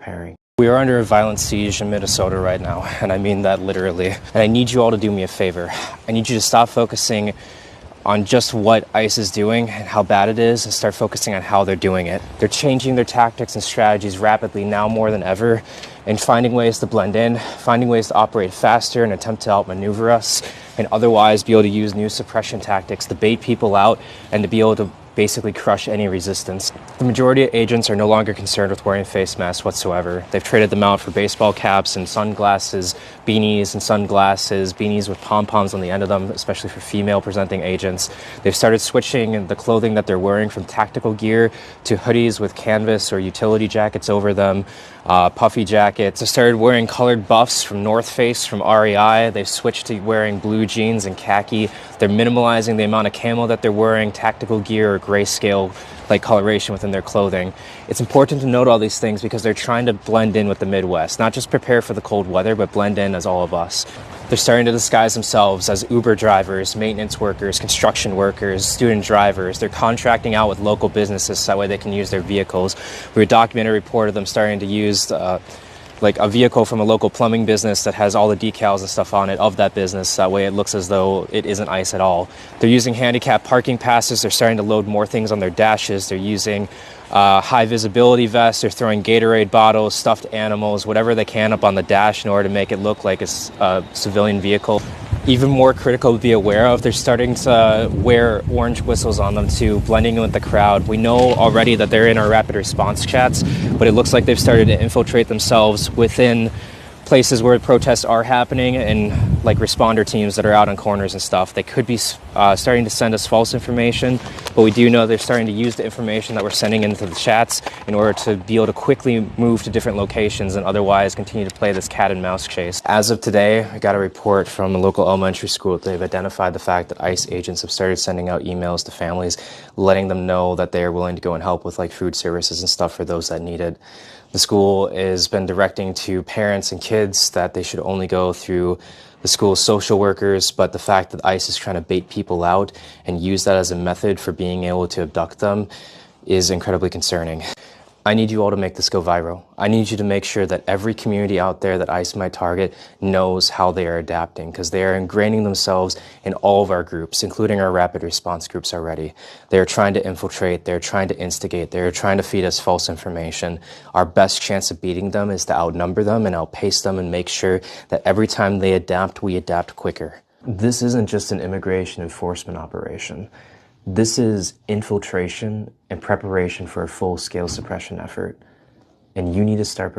preparing. We are under a violent siege in Minnesota right now, and I mean that literally. And I need you all to do me a favor. I need you to stop focusing on just what ICE is doing and how bad it is and start focusing on how they're doing it. They're changing their tactics and strategies rapidly now more than ever and finding ways to blend in, finding ways to operate faster and attempt to outmaneuver us and otherwise be able to use new suppression tactics to bait people out and to be able to basically crush any resistance. The majority of agents are no longer concerned with wearing face masks whatsoever. They've traded them out for baseball caps and sunglasses, beanies and sunglasses, beanies with pom-poms on the end of them, especially for female presenting agents. They've started switching the clothing that they're wearing from tactical gear to hoodies with canvas or utility jackets over them, puffy jackets. They started wearing colored buffs from North Face, from REI. They've switched to wearing blue jeans and khaki. They're minimalizing the amount of camo that they're wearing, tactical gear or grayscale like coloration within their clothing. It's important to note all these things because they're trying to blend in with the Midwest, not just prepare for the cold weather, but blend in as all of us. They're starting to disguise themselves as Uber drivers, maintenance workers, construction workers, student drivers. They're contracting out with local businesses so that way they can use their vehicles. We documented a report of them starting to use like a vehicle from a local plumbing business that has all the decals and stuff on it of that business. That way it looks as though it isn't ICE at all. They're using handicap parking passes. They're starting to load more things on their dashes. They're using high visibility vests. They're throwing Gatorade bottles, stuffed animals, whatever they can up on the dash in order to make it look like a civilian vehicle. Even more critical to be aware of, they're starting to wear orange whistles on them too, blending in with the crowd. We know already that they're in our rapid response chats, but it looks like they've started to infiltrate themselves within places where protests are happening and like responder teams that are out on corners and stuff. They could be starting to send us false information, but we do know they're starting to use the information that we're sending into the chats in order to be able to quickly move to different locations and otherwise continue to play this cat and mouse chase. As of today, I got a report from a local elementary school that they've identified the fact that ICE agents have started sending out emails to families, letting them know that they are willing to go and help with like food services and stuff for those that need it. The school has been directing to parents and kids that they should only go through the school's social workers, but the fact that ICE is trying to bait people out and use that as a method for being able to abduct them is incredibly concerning. I need you all to make this go viral. I need you to make sure that every community out there that ICE might target knows how they are adapting, because they are ingraining themselves in all of our groups, including our rapid response groups already. They are trying to infiltrate, they're trying to instigate, they're trying to feed us false information. Our best chance of beating them is to outnumber them and outpace them and make sure that every time they adapt, we adapt quicker. This isn't just an immigration enforcement operation. This is infiltration and preparation for a full-scale suppression effort, and you need to start